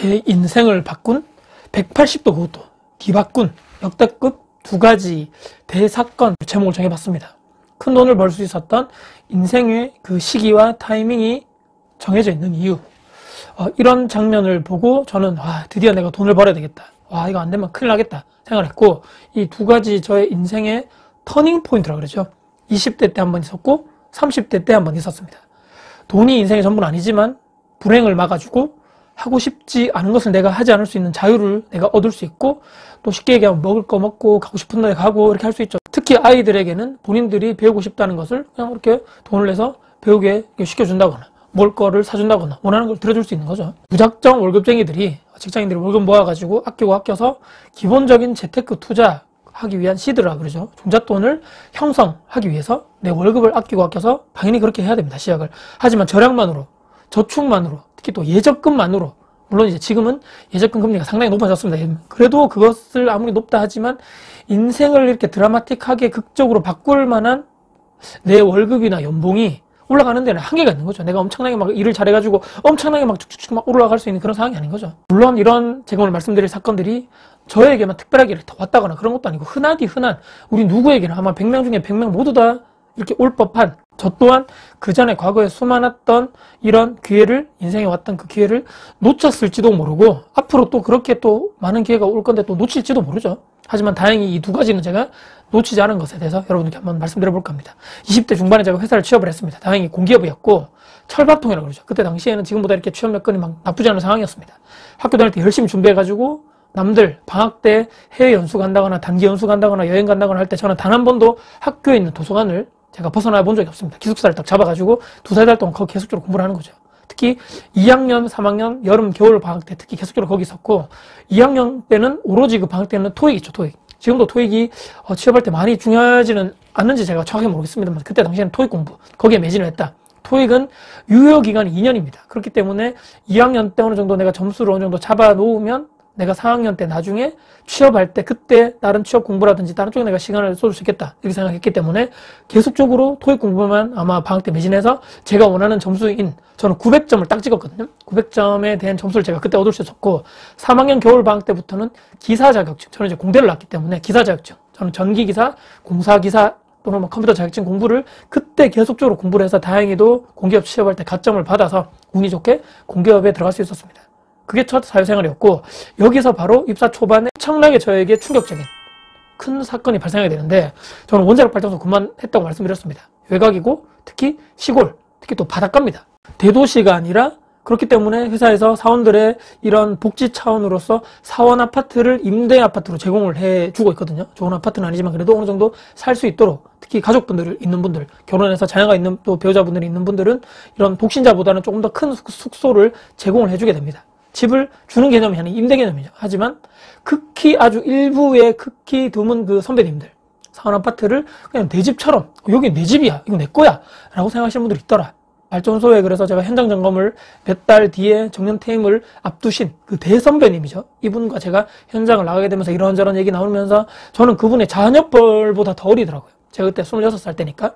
제 인생을 바꾼 180도 그것도 뒤바꾼 역대급 두 가지 대사건 제목을 정해봤습니다. 큰 돈을 벌 수 있었던 인생의 그 시기와 타이밍이 정해져 있는 이유. 이런 장면을 보고 저는 드디어 내가 돈을 벌어야 되겠다. 이거 안 되면 큰일 나겠다 생각을 했고, 이 두 가지 저의 인생의 터닝 포인트라고 그러죠. 20대 때 한 번 있었고 30대 때 한 번 있었습니다. 돈이 인생의 전부는 아니지만 불행을 막아주고 하고 싶지 않은 것을 내가 하지 않을 수 있는 자유를 내가 얻을 수 있고, 또 쉽게 얘기하면 먹을 거 먹고 가고 싶은 데 가고 이렇게 할 수 있죠. 특히 아이들에게는 본인들이 배우고 싶다는 것을 그냥 이렇게 돈을 내서 배우게 시켜준다거나 먹을 거를 사준다거나 원하는 걸 들어줄 수 있는 거죠. 무작정 월급쟁이들이, 직장인들이 월급 모아가지고 아끼고 아껴서 기본적인 재테크 투자하기 위한 시드라 그러죠. 종잣돈을 형성하기 위해서 내 월급을 아끼고 아껴서 당연히 그렇게 해야 됩니다. 시작을. 하지만 절약만으로, 저축만으로, 특히 또 예적금만으로, 물론 이제 지금은 예적금 금리가 상당히 높아졌습니다. 그래도 그것을 아무리 높다 하지만 인생을 이렇게 드라마틱하게 극적으로 바꿀 만한 내 월급이나 연봉이 올라가는 데는 한계가 있는 거죠. 내가 엄청나게 막 일을 잘해가지고 엄청나게 막 쭉쭉쭉 막 올라갈 수 있는 그런 상황이 아닌 거죠. 물론 이런 제가 오늘 말씀드릴 사건들이 저에게만 특별하게 이렇게 왔다거나 그런 것도 아니고 흔하디 흔한 우리 누구에게나 아마 100명 중에 100명 모두 다 이렇게 올 법한, 저 또한 그 전에 과거에 수많았던 이런 기회를, 인생에 왔던 그 기회를 놓쳤을지도 모르고 앞으로 또 그렇게 또 많은 기회가 올 건데 또 놓칠지도 모르죠. 하지만 다행히 이 두 가지는 제가 놓치지 않은 것에 대해서 여러분께 한번 말씀드려 볼까 합니다. 20대 중반에 제가 회사를 취업을 했습니다. 다행히 공기업이었고 철밥통이라고 그러죠. 그때 당시에는 지금보다 이렇게 취업 여건이 막 나쁘지 않은 상황이었습니다. 학교 다닐 때 열심히 준비해가지고 남들 방학 때 해외 연수 간다거나 단기 연수 간다거나 여행 간다거나 할 때 저는 단 한 번도 학교에 있는 도서관을 제가 벗어나 본 적이 없습니다. 기숙사를 딱 잡아가지고 두세 달 동안 거기 계속적으로 공부를 하는 거죠. 특히 2학년, 3학년, 여름, 겨울 방학 때 특히 계속적으로 거기 있었고, 2학년 때는 오로지 그 방학 때는 토익 있죠, 토익. 지금도 토익이 취업할 때 많이 중요하지는 않는지 제가 정확히 모르겠습니다만 그때 당시에는 토익 공부, 거기에 매진을 했다. 토익은 유효기간이 2년입니다. 그렇기 때문에 2학년 때 어느 정도 내가 점수를 어느 정도 잡아 놓으면 내가 4학년 때 나중에 취업할 때 그때 다른 취업 공부라든지 다른 쪽에 내가 시간을 쏟을 수 있겠다 이렇게 생각했기 때문에 계속적으로 토익 공부만 아마 방학 때 매진해서 제가 원하는 점수인, 저는 900점을 딱 찍었거든요. 900점에 대한 점수를 제가 그때 얻을 수 있었고, 3학년 겨울 방학 때부터는 기사 자격증, 저는 이제 공대를 나왔기 때문에 기사 자격증, 저는 전기기사, 공사기사 또는 뭐 컴퓨터 자격증 공부를 그때 계속적으로 공부를 해서 다행히도 공기업 취업할 때 가점을 받아서 운이 좋게 공기업에 들어갈 수 있었습니다. 그게 첫 사회생활이었고, 여기서 바로 입사 초반에 엄청나게 저에게 충격적인 큰 사건이 발생하게 되는데, 저는 원자력 발전소 그만했다고 말씀드렸습니다. 외곽이고 특히 시골, 특히 또 바닷가입니다. 대도시가 아니라, 그렇기 때문에 회사에서 사원들의 이런 복지 차원으로서 사원 아파트를 임대 아파트로 제공을 해주고 있거든요. 좋은 아파트는 아니지만 그래도 어느 정도 살 수 있도록, 특히 가족분들 있는 분들, 결혼해서 자녀가 있는 또 배우자분들이 있는 분들은 이런 독신자보다는 조금 더 큰 숙소를 제공을 해주게 됩니다. 집을 주는 개념이 아닌 임대 개념이죠. 하지만 극히 아주 일부의 극히 드문 그 선배님들, 사원 아파트를 그냥 내 집처럼, 여기 내 집이야, 이거 내 거야 라고 생각하시는 분들이 있더라. 발전소에 그래서 제가 현장 점검을 몇 달 뒤에 정년 퇴임을 앞두신 그 대선배님이죠. 이분과 제가 현장을 나가게 되면서 이런저런 얘기 나오면서 저는 그분의 자녀뻘보다 더 어리더라고요. 제가 그때 26살 때니까.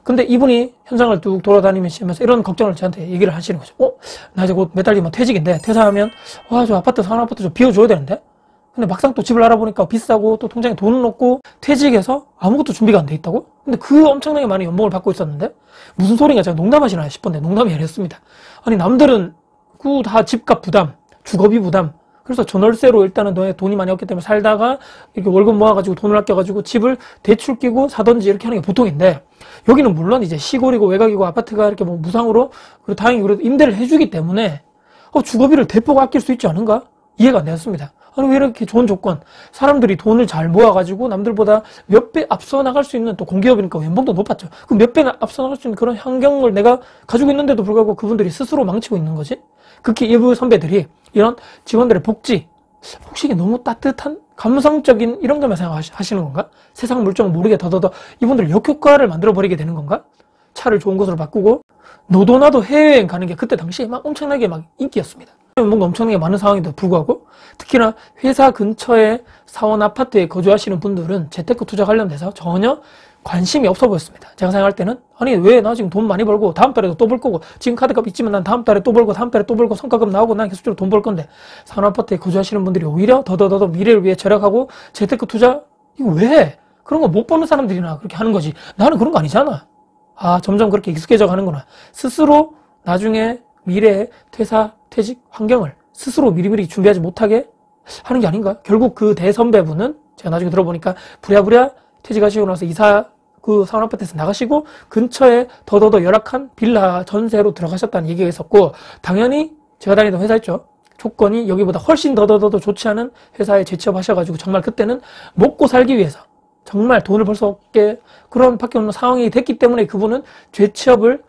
근데 이분이 현장을 쭉 돌아다니면서 이런 걱정을 저한테 얘기를 하시는 거죠. 나 이제 곧 몇 달 뒤면 퇴직인데, 퇴사하면 저 아파트, 사원 아파트 좀 비워줘야 되는데, 근데 막상 또 집을 알아보니까 비싸고 또 통장에 돈은 없고 퇴직해서 아무것도 준비가 안 돼 있다고? 근데 그 엄청나게 많은 연봉을 받고 있었는데 무슨 소린가, 제가 농담하시나 싶었는데 농담이 아니었습니다. 아니 남들은 그 다 집값 부담, 주거비 부담, 그래서 전월세로 일단은 돈이 많이 없기 때문에 살다가 이렇게 월급 모아가지고 돈을 아껴가지고 집을 대출 끼고 사든지 이렇게 하는 게 보통인데, 여기는 물론 이제 시골이고 외곽이고 아파트가 이렇게 뭐 무상으로, 그리고 다행히 그래도 임대를 해주기 때문에 주거비를 대폭 아낄 수 있지 않은가? 이해가 안 되었습니다. 아니 왜 이렇게 좋은 조건, 사람들이 돈을 잘 모아가지고 남들보다 몇 배 앞서 나갈 수 있는, 또 공기업이니까 연봉도 높았죠. 그럼 몇 배 앞서 나갈 수 있는 그런 환경을 내가 가지고 있는데도 불구하고 그분들이 스스로 망치고 있는 거지? 극히 일부 선배들이 이런 직원들의 복지, 혹시 이게 너무 따뜻한 감성적인 이런 것만 생각하시는 건가? 세상 물정을 모르게 더더더 이분들 역효과를 만들어버리게 되는 건가? 차를 좋은 곳으로 바꾸고 너도 나도 해외여행 가는 게 그때 당시에 막 엄청나게 막 인기였습니다. 뭔가 엄청나게 많은 상황인데도 불구하고, 특히나 회사 근처에 사원 아파트에 거주하시는 분들은 재테크 투자 관련돼서 전혀 관심이 없어 보였습니다. 제가 생각할 때는 아니 왜 나 지금 돈 많이 벌고 다음 달에도 또 벌 거고 지금 카드값 있지만 난 다음 달에 또 벌고 다음 달에 또 벌고 성과급 나오고 난 계속적으로 돈 벌 건데 산업아파트에 거주하시는 분들이 오히려 더더더 미래를 위해 절약하고 재테크 투자 이거 왜? 그런 거 못 버는 사람들이나 그렇게 하는 거지. 나는 그런 거 아니잖아. 아 점점 그렇게 익숙해져 가는구나. 스스로 나중에 미래의 퇴사, 퇴직 환경을 스스로 미리미리 준비하지 못하게 하는 게 아닌가? 결국 그 대선배분은 제가 나중에 들어보니까 부랴부랴 퇴직하시고 나서 그 산업아파트에서 나가시고 근처에 더더더 열악한 빌라 전세로 들어가셨다는 얘기가 있었고 당연히 제가 다니던 회사 있죠. 조건이 여기보다 훨씬 더더더 좋지 않은 회사에 재취업하셔가지고 정말 그때는 먹고 살기 위해서 정말 돈을 벌 수 없게 그런 밖에 없는 상황이 됐기 때문에 그분은 재취업을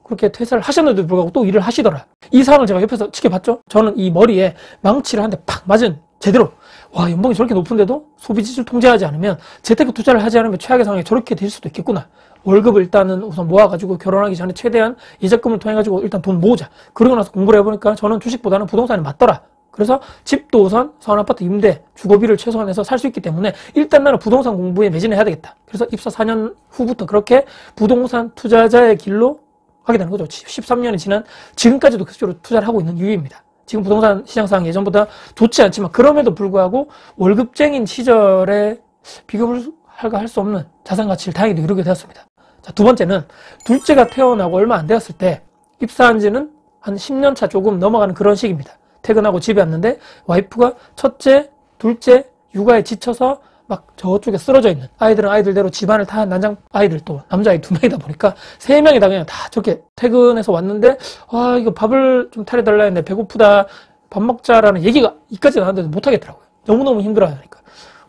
그렇게 퇴사를 하셨는데도 불구하고 또 일을 하시더라. 이 상황을 제가 옆에서 지켜봤죠. 저는 이 머리에 망치를 한 대 팍 맞은 제대로 와 연봉이 저렇게 높은데도 소비지출 통제하지 않으면 재테크 투자를 하지 않으면 최악의 상황이 저렇게 될 수도 있겠구나. 월급을 일단은 우선 모아가지고 결혼하기 전에 최대한 이자금을 통해가지고 일단 돈 모으자. 그러고 나서 공부를 해보니까 저는 주식보다는 부동산이 맞더라. 그래서 집도 우선 사원아파트 임대, 주거비를 최소한해서 살 수 있기 때문에 일단 나는 부동산 공부에 매진을 해야 되겠다. 그래서 입사 4년 후부터 그렇게 부동산 투자자의 길로 하게 되는 거죠. 13년이 지난 지금까지도 계속적으로 투자를 하고 있는 이유입니다. 지금 부동산 시장 상황 예전보다 좋지 않지만 그럼에도 불구하고 월급쟁인 시절에 비교를 할 수 없는 자산 가치를 다행히도 이루게 되었습니다. 자, 두 번째는 둘째가 태어나고 얼마 안 되었을 때 입사한 지는 한 10년 차 조금 넘어가는 그런 시기입니다. 퇴근하고 집에 왔는데 와이프가 첫째, 둘째 육아에 지쳐서 막 저쪽에 쓰러져 있는 아이들은 아이들대로 집안을 다 난장 아이들 또 남자아이 2명이다 보니까 3명이 다 그냥 다 저렇게 퇴근해서 왔는데 아 이거 밥을 좀 차려달라 했는데 배고프다 밥 먹자라는 얘기가 이까지 나왔는데도 못하겠더라고요. 너무너무 힘들어하니까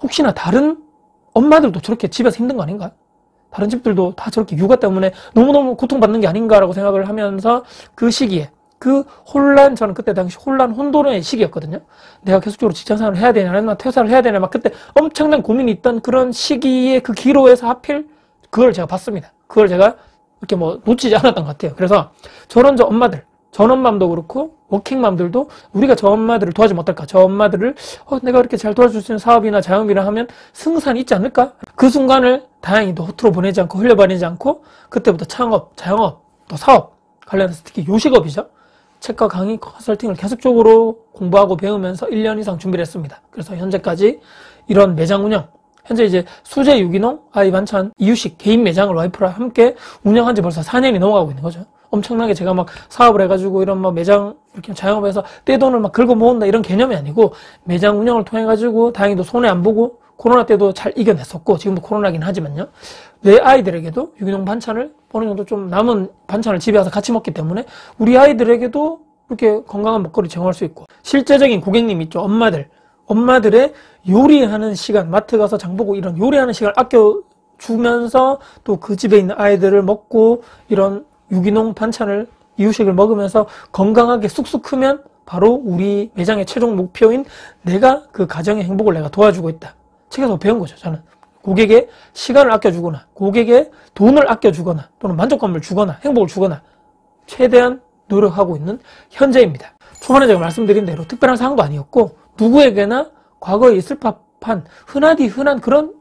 혹시나 다른 엄마들도 저렇게 집에서 힘든 거 아닌가? 다른 집들도 다 저렇게 육아 때문에 너무너무 고통받는 게 아닌가라고 생각을 하면서 그 시기에 그 혼란, 저는 그때 당시 혼돈의 시기였거든요. 내가 계속적으로 직장생활을 해야 되냐, 아니면 퇴사를 해야 되냐, 막 그때 엄청난 고민이 있던 그런 시기에 그 기로에서 하필 그걸 제가 봤습니다. 그걸 제가 이렇게 뭐 놓치지 않았던 것 같아요. 그래서 저런 저 엄마들, 전업맘도 그렇고 워킹맘들도 우리가 저 엄마들을 도와주면 어떨까? 저 엄마들을 내가 이렇게 잘 도와줄 수 있는 사업이나 자영업이나 하면 승산이 있지 않을까? 그 순간을 다행히도 허투루 보내지 않고 흘려보내지 않고 그때부터 창업, 자영업, 또 사업 관련해서 특히 요식업이죠. 책과 강의, 컨설팅을 계속적으로 공부하고 배우면서 1년 이상 준비를 했습니다. 그래서 현재까지 이런 매장 운영, 현재 이제 수제 유기농, 아이 반찬, 이유식 개인 매장을 와이프랑 함께 운영한 지 벌써 4년이 넘어가고 있는 거죠. 엄청나게 제가 막 사업을 해가지고 이런 막 매장 이렇게 자영업해서 떼돈을 막 긁어 모은다 이런 개념이 아니고 매장 운영을 통해가지고 다행히도 손해 안 보고 코로나 때도 잘 이겨냈었고 지금도 코로나긴 하지만요. 내 아이들에게도 유기농 반찬을 어느 정도 좀 남은 반찬을 집에 와서 같이 먹기 때문에 우리 아이들에게도 이렇게 건강한 먹거리 제공할 수 있고 실제적인 고객님 있죠. 엄마들의 요리하는 시간, 마트 가서 장 보고 이런 요리하는 시간을 아껴주면서 또 그 집에 있는 아이들을 먹고 이런 유기농 반찬을 이유식을 먹으면서 건강하게 쑥쑥 크면 바로 우리 매장의 최종 목표인 내가 그 가정의 행복을 내가 도와주고 있다. 책에서 배운 거죠. 저는 고객의 시간을 아껴주거나 고객의 돈을 아껴주거나 또는 만족감을 주거나 행복을 주거나 최대한 노력하고 있는 현재입니다. 초반에 제가 말씀드린 대로 특별한 상황도 아니었고 누구에게나 과거에 있을 법한 흔하디 흔한 그런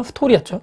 스토리였죠.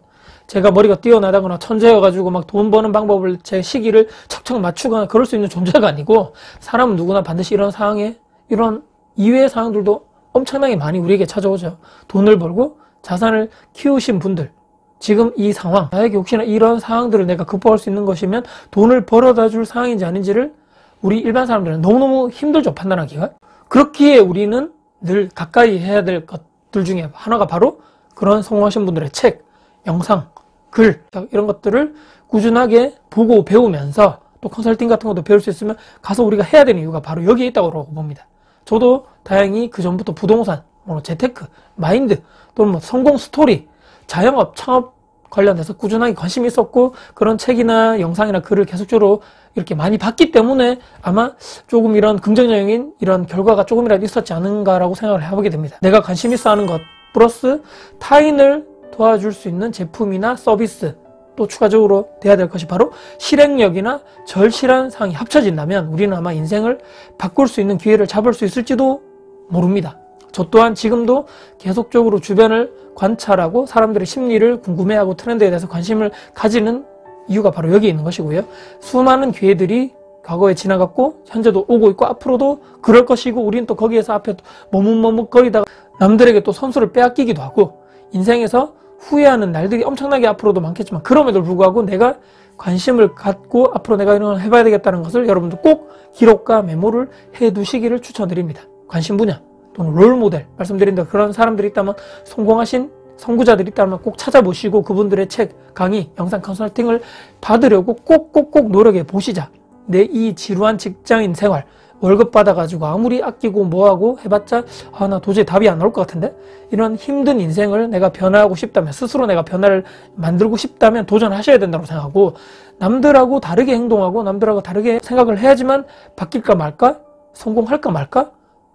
제가 머리가 뛰어나다거나 천재여가지고 막 돈 버는 방법을 제 시기를 척척 맞추거나 그럴 수 있는 존재가 아니고 사람은 누구나 반드시 이런 상황에 이런 이외의 상황들도 엄청나게 많이 우리에게 찾아오죠. 돈을 벌고 자산을 키우신 분들 지금 이 상황 나에게 혹시나 이런 상황들을 내가 극복할 수 있는 것이면 돈을 벌어다 줄 상황인지 아닌지를 우리 일반 사람들은 너무너무 힘들죠. 판단하기가. 그렇기에 우리는 늘 가까이 해야 될 것들 중에 하나가 바로 그런 성공하신 분들의 책, 영상, 글 이런 것들을 꾸준하게 보고 배우면서 또 컨설팅 같은 것도 배울 수 있으면 가서 우리가 해야 되는 이유가 바로 여기에 있다고 봅니다. 저도 다행히 그 전부터 부동산, 재테크, 마인드 또는 성공 스토리, 자영업, 창업 관련해서 꾸준하게 관심이 있었고 그런 책이나 영상이나 글을 계속적으로 이렇게 많이 봤기 때문에 아마 조금 이런 긍정적인 이런 결과가 조금이라도 있었지 않은가라고 생각을 해보게 됩니다. 내가 관심 있어 하는 것 플러스 타인을 도와줄 수 있는 제품이나 서비스 또 추가적으로 돼야 될 것이 바로 실행력이나 절실한 상황이 합쳐진다면 우리는 아마 인생을 바꿀 수 있는 기회를 잡을 수 있을지도 모릅니다. 저 또한 지금도 계속적으로 주변을 관찰하고 사람들의 심리를 궁금해하고 트렌드에 대해서 관심을 가지는 이유가 바로 여기 있는 것이고요. 수많은 기회들이 과거에 지나갔고 현재도 오고 있고 앞으로도 그럴 것이고 우리는 또 거기에서 앞에 머뭇머뭇거리다가 남들에게 또 선수를 빼앗기기도 하고 인생에서 후회하는 날들이 엄청나게 앞으로도 많겠지만 그럼에도 불구하고 내가 관심을 갖고 앞으로 내가 이런 걸 해봐야 되겠다는 것을 여러분들 꼭 기록과 메모를 해두시기를 추천드립니다. 관심 분야 또는 롤모델 말씀드린 대로 그런 사람들이 있다면 성공하신 선구자들이 있다면 꼭 찾아보시고 그분들의 책, 강의, 영상 컨설팅을 받으려고 꼭꼭꼭 노력해 보시자. 내 이 지루한 직장인 생활 월급 받아가지고 아무리 아끼고 뭐하고 해봤자 나 도저히 답이 안 나올 것 같은데 이런 힘든 인생을 내가 변화하고 싶다면 스스로 내가 변화를 만들고 싶다면 도전하셔야 된다고 생각하고 남들하고 다르게 행동하고 남들하고 다르게 생각을 해야지만 바뀔까 말까 성공할까 말까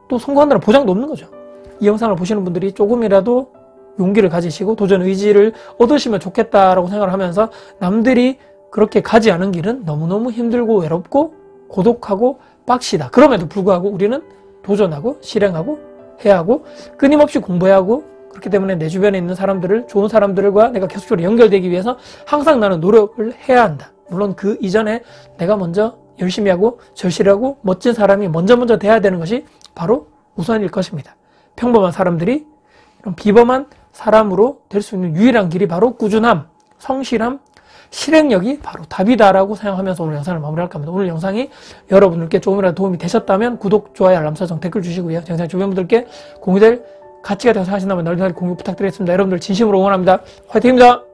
또 성공한다는 보장도 없는 거죠. 이 영상을 보시는 분들이 조금이라도 용기를 가지시고 도전 의지를 얻으시면 좋겠다라고 생각을 하면서 남들이 그렇게 가지 않은 길은 너무너무 힘들고 외롭고 고독하고 빡시다. 그럼에도 불구하고 우리는 도전하고 실행하고 해야 하고 끊임없이 공부해야 하고 그렇기 때문에 내 주변에 있는 사람들을 좋은 사람들과 내가 계속적으로 연결되기 위해서 항상 나는 노력을 해야 한다. 물론 그 이전에 내가 먼저 열심히 하고 절실하고 멋진 사람이 먼저 돼야 되는 것이 바로 우선일 것입니다. 평범한 사람들이 이런 비범한 사람으로 될 수 있는 유일한 길이 바로 꾸준함, 성실함, 실행력이 바로 답이다라고 생각하면서 오늘 영상을 마무리할까 합니다. 오늘 영상이 여러분들께 조금이라도 도움이 되셨다면 구독, 좋아요, 알람 설정, 댓글 주시고요. 영상 주변 분들께 공유될 가치가 되어 생각하신다면 널리 공유 부탁드리겠습니다. 여러분들 진심으로 응원합니다. 화이팅입니다.